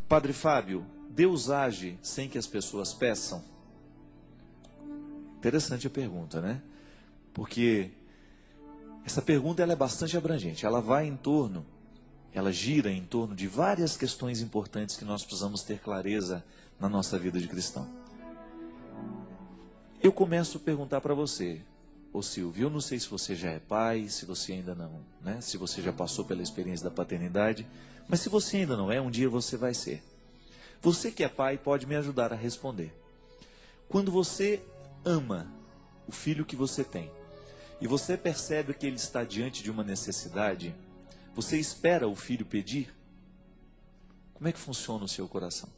Padre Fábio, Deus age sem que as pessoas peçam? Interessante a pergunta, né? Porque essa pergunta ela é bastante abrangente. Ela gira em torno de várias questões importantes que nós precisamos ter clareza na nossa vida de cristão. Eu começo a perguntar para você, ô Silvio, eu não sei se você já é pai, se você ainda não, né? Se você já passou pela experiência da paternidade, mas se você ainda não é, um dia você vai ser. Você que é pai pode me ajudar a responder. Quando você ama o filho que você tem, e você percebe que ele está diante de uma necessidade, você espera o filho pedir? Como é que funciona o seu coração?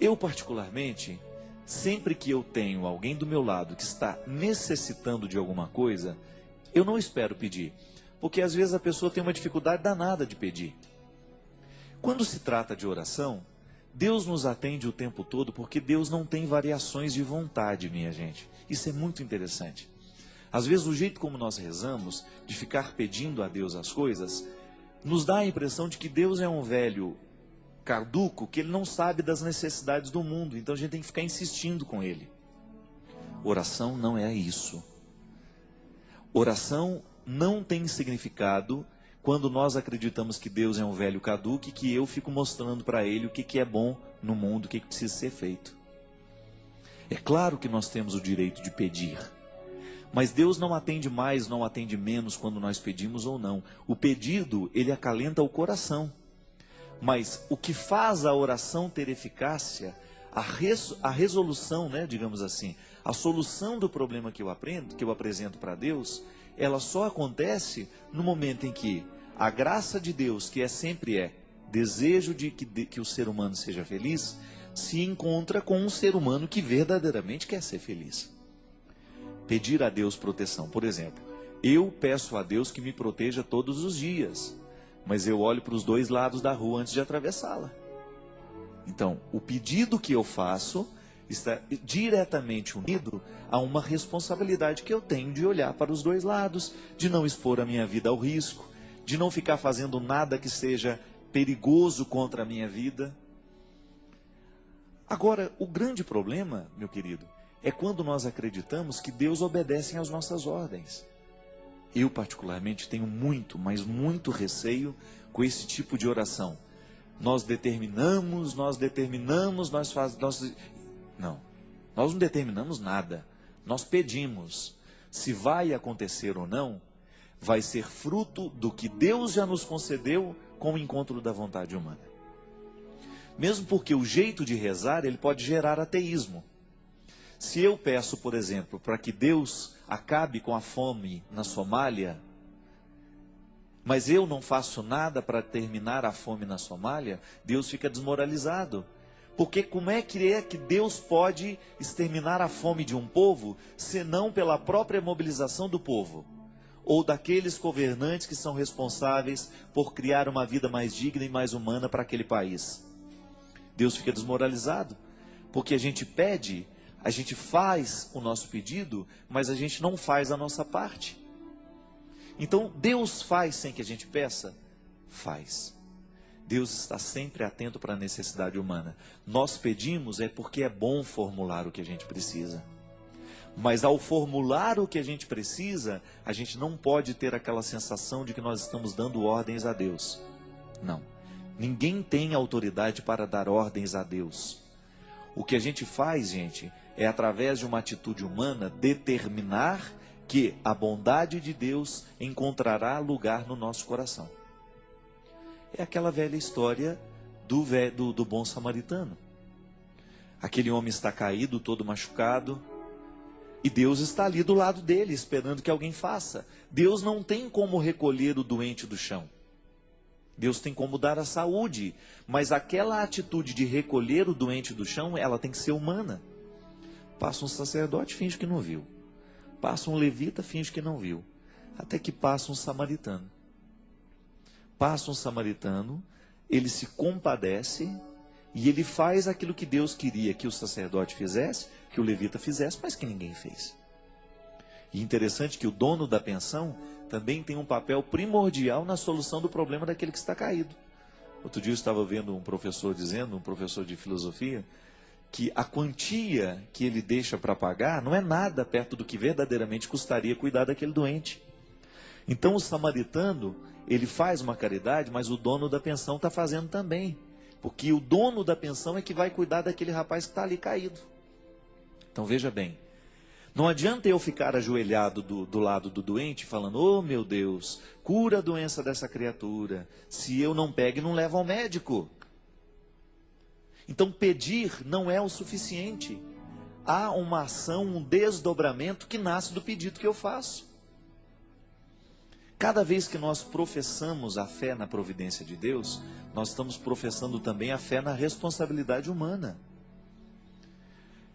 Eu, particularmente, sempre que eu tenho alguém do meu lado que está necessitando de alguma coisa, eu não espero pedir, porque às vezes a pessoa tem uma dificuldade danada de pedir. Quando se trata de oração, Deus nos atende o tempo todo, porque Deus não tem variações de vontade, minha gente. Isso é muito interessante. Às vezes o jeito como nós rezamos, de ficar pedindo a Deus as coisas, nos dá a impressão de que Deus é um velho caduco, que ele não sabe das necessidades do mundo, então a gente tem que ficar insistindo com ele. Oração não é isso. Oração não tem significado quando nós acreditamos que Deus é um velho caduco e que eu fico mostrando para ele o que é bom no mundo, o que precisa ser feito. É claro que nós temos o direito de pedir, mas Deus não atende mais, não atende menos quando nós pedimos ou não. O pedido, ele acalenta o coração. Mas o que faz a oração ter eficácia, a resolução, né, digamos assim, a solução do problema que eu apresento para Deus, ela só acontece no momento em que a graça de Deus, que sempre é desejo de que o ser humano seja feliz, se encontra com um ser humano que verdadeiramente quer ser feliz. Pedir a Deus proteção, por exemplo, eu peço a Deus que me proteja todos os dias, mas eu olho para os dois lados da rua antes de atravessá-la. Então, o pedido que eu faço está diretamente unido a uma responsabilidade que eu tenho de olhar para os dois lados, de não expor a minha vida ao risco, de não ficar fazendo nada que seja perigoso contra a minha vida. Agora, o grande problema, meu querido, é quando nós acreditamos que Deus obedece às nossas ordens. Eu, particularmente, tenho muito, mas muito receio com esse tipo de oração. Nós determinamos, Não, nós não determinamos nada. Nós pedimos. Se vai acontecer ou não, vai ser fruto do que Deus já nos concedeu com o encontro da vontade humana. Mesmo porque o jeito de rezar, ele pode gerar ateísmo. Se eu peço, por exemplo, para que Deus acabe com a fome na Somália, mas eu não faço nada para terminar a fome na Somália, Deus fica desmoralizado. Porque como é que Deus pode exterminar a fome de um povo, senão pela própria mobilização do povo? Ou daqueles governantes que são responsáveis por criar uma vida mais digna e mais humana para aquele país? Deus fica desmoralizado, porque a gente pede, a gente faz o nosso pedido, mas a gente não faz a nossa parte. Então, Deus faz sem que a gente peça? Faz. Deus está sempre atento para a necessidade humana. Nós pedimos porque é bom formular o que a gente precisa. Mas ao formular o que a gente precisa, a gente não pode ter aquela sensação de que nós estamos dando ordens a Deus. Não. Ninguém tem autoridade para dar ordens a Deus. O que a gente faz, gente, é através de uma atitude humana determinar que a bondade de Deus encontrará lugar no nosso coração. É aquela velha história do bom samaritano. Aquele homem está caído, todo machucado, e Deus está ali do lado dele, esperando que alguém faça. Deus não tem como recolher o doente do chão. Deus tem como dar a saúde, mas aquela atitude de recolher o doente do chão, ela tem que ser humana. Passa um sacerdote, finge que não viu. Passa um levita, finge que não viu. Até que passa um samaritano. Passa um samaritano, ele se compadece e ele faz aquilo que Deus queria que o sacerdote fizesse, que o levita fizesse, mas que ninguém fez. E interessante que o dono da pensão também tem um papel primordial na solução do problema daquele que está caído. Outro dia eu estava vendo um professor dizendo, um professor de filosofia, que a quantia que ele deixa para pagar não é nada perto do que verdadeiramente custaria cuidar daquele doente. Então o samaritano, ele faz uma caridade, mas o dono da pensão está fazendo também. Porque o dono da pensão é que vai cuidar daquele rapaz que está ali caído. Então veja bem, não adianta eu ficar ajoelhado do lado do doente falando, oh meu Deus, cura a doença dessa criatura, se eu não pego e não levo ao médico. Então pedir não é o suficiente. Há uma ação, um desdobramento que nasce do pedido que eu faço. Cada vez que nós professamos a fé na providência de Deus, nós estamos professando também a fé na responsabilidade humana.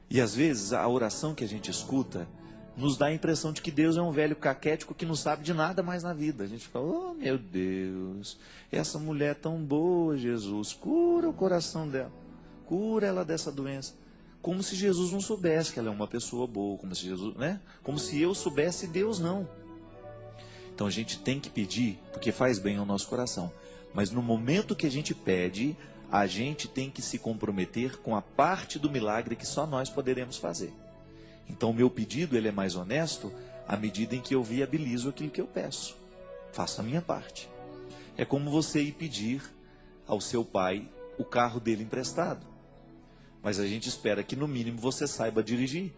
E às vezes a oração que a gente escuta nos dá a impressão de que Deus é um velho caquético que não sabe de nada mais na vida. A gente fala, oh meu Deus, essa mulher tão boa, Jesus, cura o coração dela, cura ela dessa doença. Como se Jesus não soubesse que ela é uma pessoa boa, como se Jesus, né? Como se eu soubesse e Deus não. Então a gente tem que pedir, porque faz bem ao nosso coração. Mas no momento que a gente pede, a gente tem que se comprometer com a parte do milagre que só nós poderemos fazer. Então o meu pedido, ele é mais honesto à medida em que eu viabilizo aquilo que eu peço. Faço a minha parte. É como você ir pedir ao seu pai o carro dele emprestado. Mas a gente espera que no mínimo você saiba dirigir.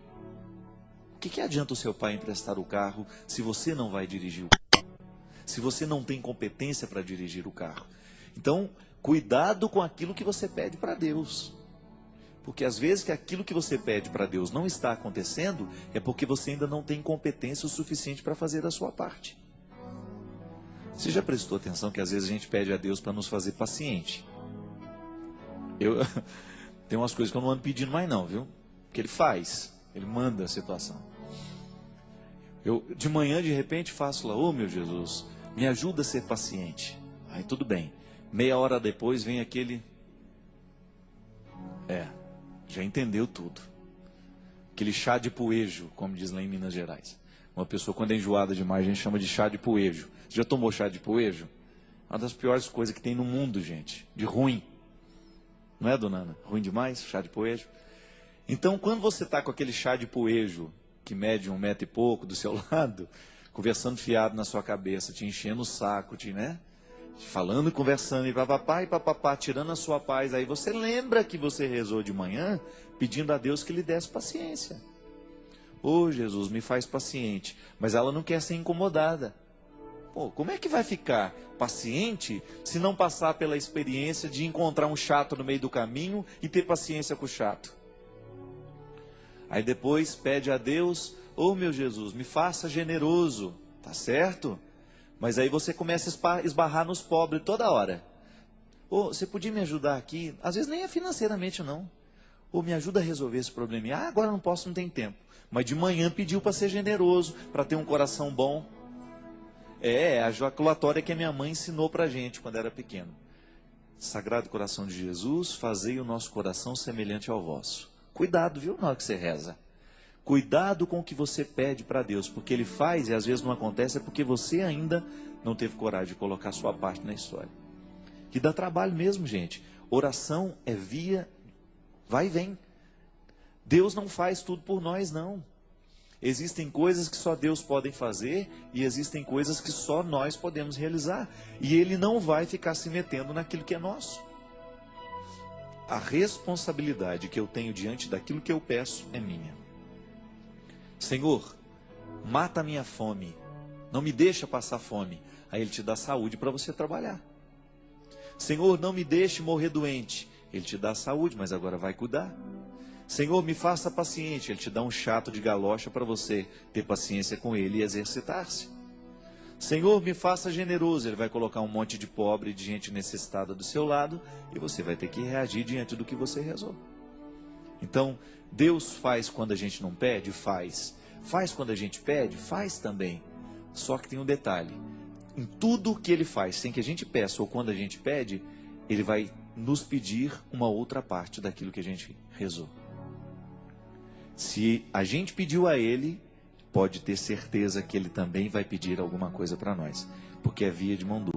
O que adianta o seu pai emprestar o carro se você não vai dirigir o carro? Se você não tem competência para dirigir o carro? Então, cuidado com aquilo que você pede para Deus. Porque às vezes que aquilo que você pede para Deus não está acontecendo, é porque você ainda não tem competência o suficiente para fazer a sua parte. Você já prestou atenção que às vezes a gente pede a Deus para nos fazer paciente? Tem umas coisas que eu não ando pedindo mais não, viu? Que ele faz, ele manda a situação. Eu de manhã de repente faço lá, oh meu Jesus, me ajuda a ser paciente. Aí tudo bem. Meia hora depois vem aquele, já entendeu tudo. Aquele chá de poejo, como diz lá em Minas Gerais. Uma pessoa quando é enjoada demais, a gente chama de chá de poejo. Você já tomou chá de poejo? Uma das piores coisas que tem no mundo, gente. De ruim. Não é, dona Ana? Ruim demais, chá de poejo? Então, quando você está com aquele chá de poejo, que mede 1 metro e pouco do seu lado, conversando fiado na sua cabeça, te enchendo o saco, né? Falando e conversando, e papapá, tirando a sua paz, aí você lembra que você rezou de manhã, pedindo a Deus que lhe desse paciência. Ô Jesus, me faz paciente. Mas ela não quer ser incomodada. Pô, como é que vai ficar paciente se não passar pela experiência de encontrar um chato no meio do caminho e ter paciência com o chato? Aí depois pede a Deus, ô meu Jesus, me faça generoso, tá certo? Mas aí você começa a esbarrar nos pobres toda hora. Ô, você podia me ajudar aqui? Às vezes nem é financeiramente não. Ô, me ajuda a resolver esse probleminha. Ah, agora não posso, não tem tempo. Mas de manhã pediu para ser generoso, para ter um coração bom. É a jaculatória que a minha mãe ensinou para a gente quando era pequeno. Sagrado coração de Jesus, fazei o nosso coração semelhante ao vosso. Cuidado, viu, na hora que você reza. Cuidado com o que você pede para Deus, porque Ele faz e às vezes não acontece, é porque você ainda não teve coragem de colocar a sua parte na história. Que dá trabalho mesmo, gente. Oração é via, vai e vem. Deus não faz tudo por nós, não. Existem coisas que só Deus pode fazer e existem coisas que só nós podemos realizar. E Ele não vai ficar se metendo naquilo que é nosso. A responsabilidade que eu tenho diante daquilo que eu peço é minha. Senhor, mata a minha fome, não me deixa passar fome. Aí Ele te dá saúde para você trabalhar. Senhor, não me deixe morrer doente. Ele te dá saúde, mas agora vai cuidar. Senhor, me faça paciente. Ele te dá um chato de galocha para você ter paciência com ele e exercitar-se. Senhor, me faça generoso. Ele vai colocar um monte de pobre, de gente necessitada do seu lado, e você vai ter que reagir diante do que você rezou. Então, Deus faz quando a gente não pede? Faz. Faz quando a gente pede? Faz também. Só que tem um detalhe. Em tudo que Ele faz, sem que a gente peça ou quando a gente pede, Ele vai nos pedir uma outra parte daquilo que a gente rezou. Se a gente pediu a Ele, pode ter certeza que Ele também vai pedir alguma coisa para nós, porque é via de mão dupla.